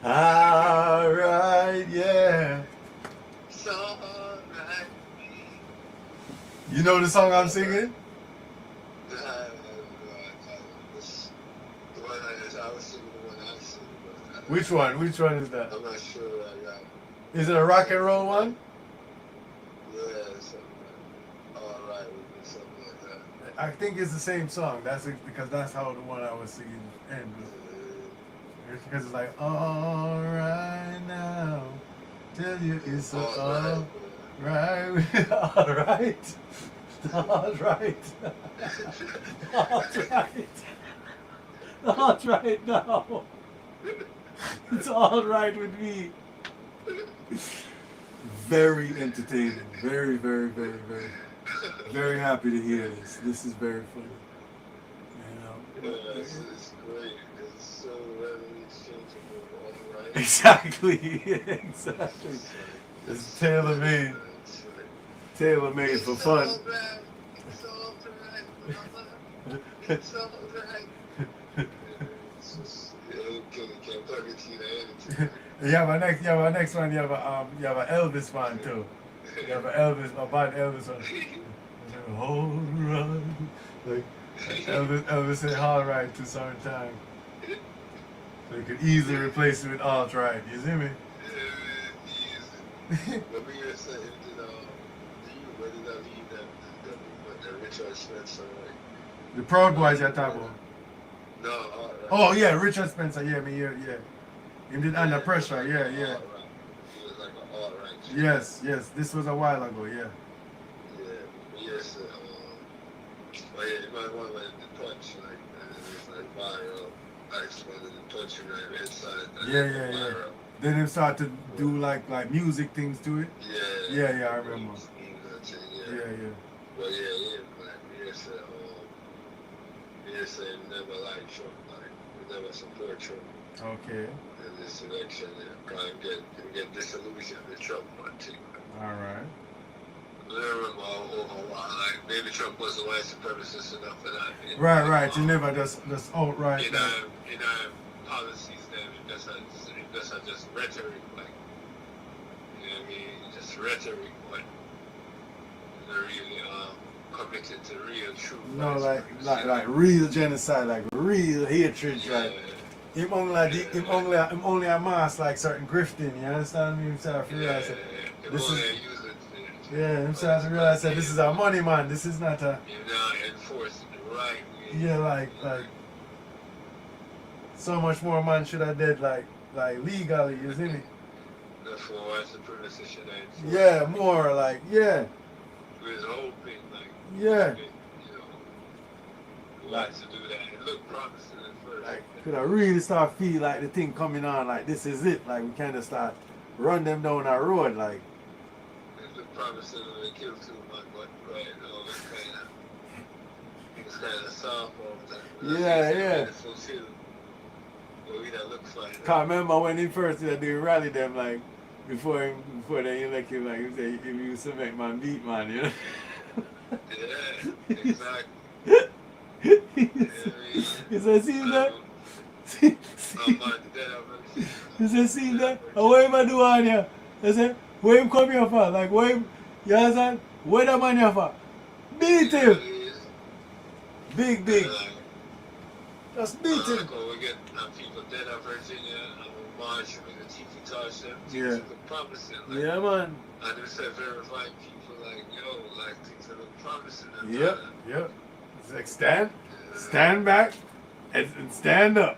All right, yeah. So all right. You know the song I'm singing? Which one? Which one is that? I'm not sure I got it. Is it a rock and roll one? Yeah, something like alright, something like that. I think it's the same song. That's it, because that's how the one I was singing ends. It's because it's like, all right now, tell you it's all right, all right, all right, all right now. It's all right with me. Very entertaining. Very, very, very, very, very happy to hear this. This is very funny. You know. It's great. It's so readily exchangeable. All right. Exactly. Exactly. It's tailor made. Tailor made for fun. It's all right. It's all right. It's just, can't talk to you anything. Yeah, my next one. You have a Elvis one too. You have a bad Elvis one. All right, like Elvis said, all right to some time. So you could easily replace it with alt right. You see me? Easy. But we were saying, where did that lead that Richard Spencer, right? The Proud Boys you're talking about. No, all right. Oh yeah, Richard Spencer. Yeah. He did Under Pressure. Yeah. All right. He was like an all right. Yes. This was a while ago. Yeah. Yeah. Yes. But yeah, you might want to let the touch, like, it's like viral. I explained the touch right inside. Yeah. Then they start to do like music things to it. Yeah. Yeah, I remember. Yeah. Well, yeah, like, we said never like Trump, like, we never support Trump. Okay. In this election, try and get disillusioned with Trump one thing. All right. I remember like, maybe Trump wasn't white supremacist enough for that. Right. You never just outright. In our policies, then it just rhetoric, like, you know what I mean? Just rhetoric, but they're really committed to real truth. No, like real genocide, like real hatred, like. Him only a mass like certain grifting, you understand me? Him start to realize that this is. Yeah, him start to realize that this is our money, man. This is not a. You're not enforcing the right way. Yeah, like so much more man should have dead like legally, you see me? That's what white supremacy should have. Yeah, more like yeah. With hoping, like, yeah. Like to do that. It looked promising at first. Like, could I really start feel like the thing coming on, like this is it, like we kind of start run them down our road, like. It looked promising when they killed two of my butt, right? It's kind of soft all the time. Yeah. Well, we that looks like. Can't remember when he first did the rally them, like before they elect him, like he said, if you used to make man beat man, you know. Yeah, exactly. He said, see I'm mind the dead of it. You say, see that? And what him a do on here? I say, what him come here for? Like, what him, you understand? What the man here for? Beat him! Big, big. Just beat him. Like when we get people dead of Virginia and we march with the TV touch them, Yeah. things look promising. Like, Yeah, man. and we say verifying people like, yo, like things that look promising. And Yep, yep. It's like stand back, and stand up.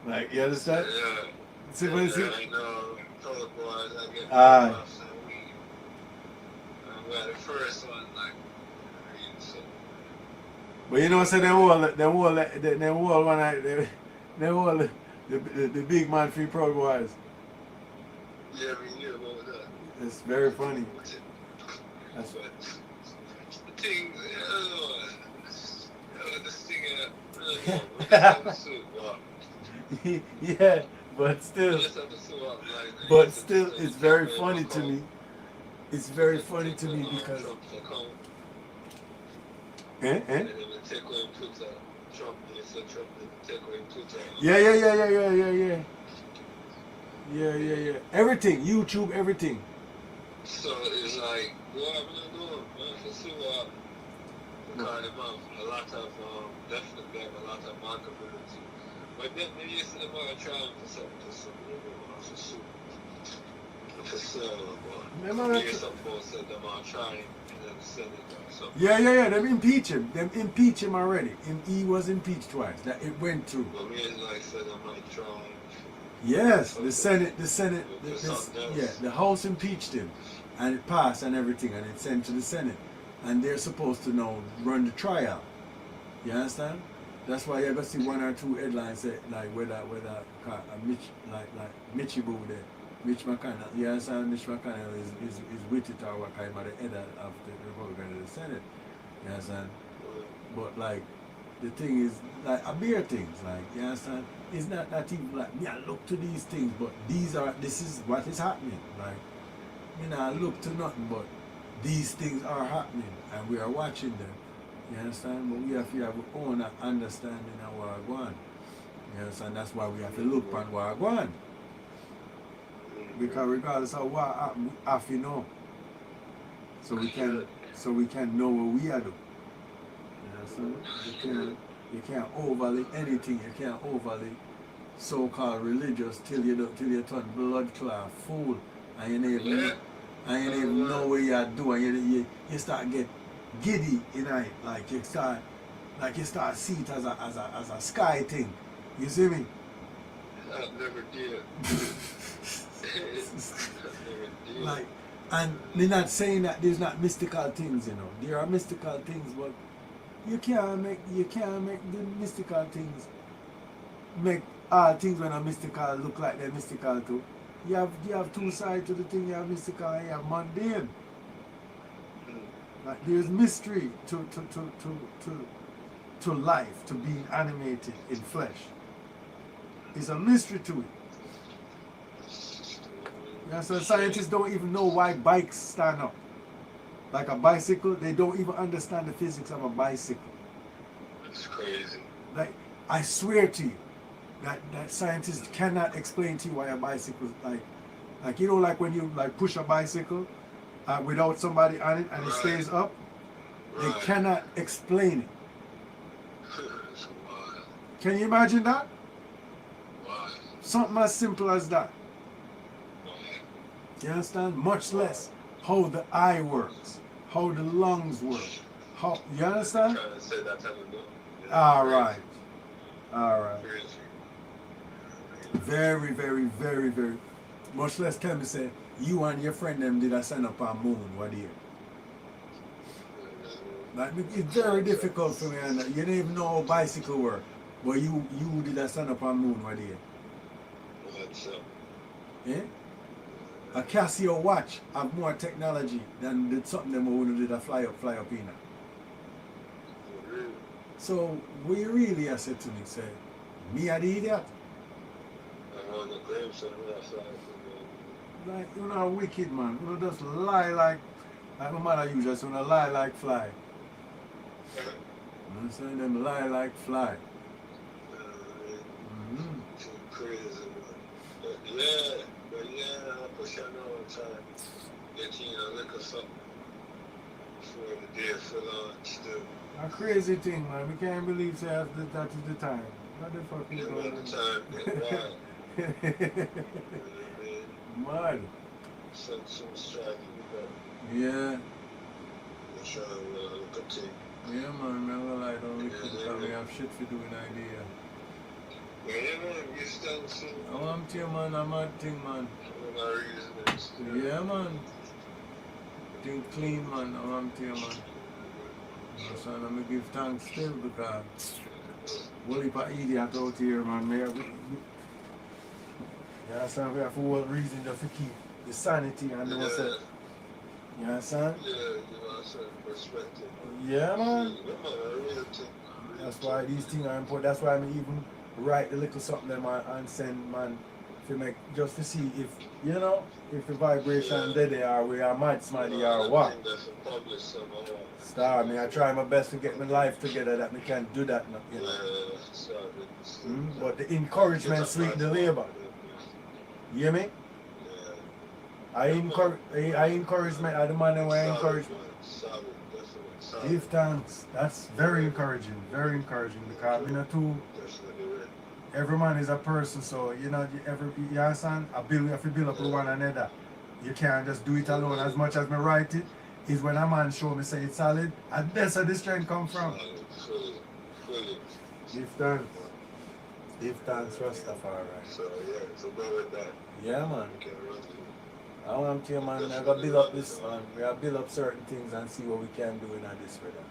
Like, you understand? Yeah. See what you see? I know, color boys, I get Aye. puffs and weed. And we had the first one, like, so. But you know, so them all one night, them all the big man free Proud Boys. Yeah, we knew about that. It's very funny. That's But the thing, this thing, we just have the suit, wow. yeah, but still, We just have the suit up, like, but still, it's very funny to me. It's very funny to me because. And then they take away Twitter. Trump, they said Trump, they take away Twitter. Yeah. Everything, YouTube, everything. So it's like, what am I doing? Man, for sure, because a lot of, definitely have a lot of marketability. But then they used to them are trying for something, for sale, Remember but that? you supposed to them are trying in the Senate or something. Yeah. Them impeach him. Them impeach him already. He was impeached twice. That it went through. But me and like said, I might try. Yes, the Senate, the House impeached him, and it passed and everything, and it's sent to the Senate, and they're supposed to now run the trial. You understand? That's why you're gonna see one or two headlines that like whether Mitch Mitchie Boo there, Mitch McConnell. You understand? Mitch McConnell is with it or what kind of the head of the Republican of the Senate. You understand? But like the thing is like a beer things, like you understand? It's not that even like me I look to these things, but this is what is happening. Like me not look to nothing, but these things are happening and we are watching them. You understand? But we have to have our own understanding of what going on. You understand? That's why we have to look on what going on. Because regardless of what happen, we have to know. So we can know what we are doing. You understand? You can't overlay anything. You can't overlay so-called religious till you turn blood clot fool, and you never even know what you're doing. You start get giddy, you know, like you start see it as a sky thing. You see me? I never did. Like, and they're not saying that there's not mystical things, you know. There are mystical things, but you can't make the mystical things make all things when are mystical look like they're mystical too. You have two sides to the thing. You have mystical and you have mundane. Like there's mystery to life, to being animated in flesh. There's a mystery to it. Yeah, so scientists don't even know why bikes stand up. Like a bicycle, they don't even understand the physics of a bicycle. It's crazy. Like, I swear to you, that scientists cannot explain to you why a bicycle is like you know, like when you like push a bicycle without somebody on it and it stays up, they cannot explain it. It's wild. Can you imagine that? Wild. Something as simple as that. Wild. You understand? Much less how the eye works, how the lungs work. How you understand? Trying to say that type of book. All right. Crazy. Very, very, very, very. Much less tell me say you and your friend them did a sign up on moon what year. Like it's very difficult for me, and you don't even know how bicycle work. But you did a sign up on moon what year. What's up? Yeah? A Casio watch have more technology than did something them who did a fly up in it. So we really have said to me, say, me a the idiot. I want to claim something outside. Like you know wicked man. You know just lie like my mother usually say, lie like fly. You know what I'm saying? Them lie like fly. Mm-hmm. crazy, man. But yeah, I push on all the time. Get you know, look or something before the day for lunch, too. A crazy thing, man. We can't believe that is the time. What the fuck is You going know, the time get wild. You know what I mean? Mad. Some striking, but Yeah. I'm trying to look up to you. Yeah, man. Never lie down with it because we have shit for doing idea. Yeah, man, you still see. I want you, man. I'm a thing, man. My reasons. Yeah, man. Think clean, man. I want you, man. So I'm gonna give thanks still because what if I idiot out here, man? You understand? We have a whole reason just to keep the sanity and know say. You understand? Yeah, you know, I said perspective. Yeah, man. Man. That's why these things are important. That's why I even write a little something there, man, and send, man, to make, just to see if, you know, if the vibration they are, we are mad smarty or what. Star, me, I try my best to get my life together that me can do that, you know. But the encouragement sweet the labor. You hear me? I encourage me, I the man who I encourage me. Give thanks. That's very encouraging because you know too. Every man is a person, so you know you understand. You have to build up with one another. You can't just do it alone. As much as me write it, is when a man show me say it's solid, and that's where the strength come from. Give thanks. Give thanks, Rastafari. So yeah, it's about that. Yeah, man. I want to, man, I gotta build up this, man. We gotta build up certain things and see what we can do in this for them.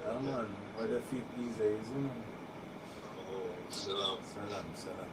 Yeah, man. Where the feet these days, you know. Salam. Salam.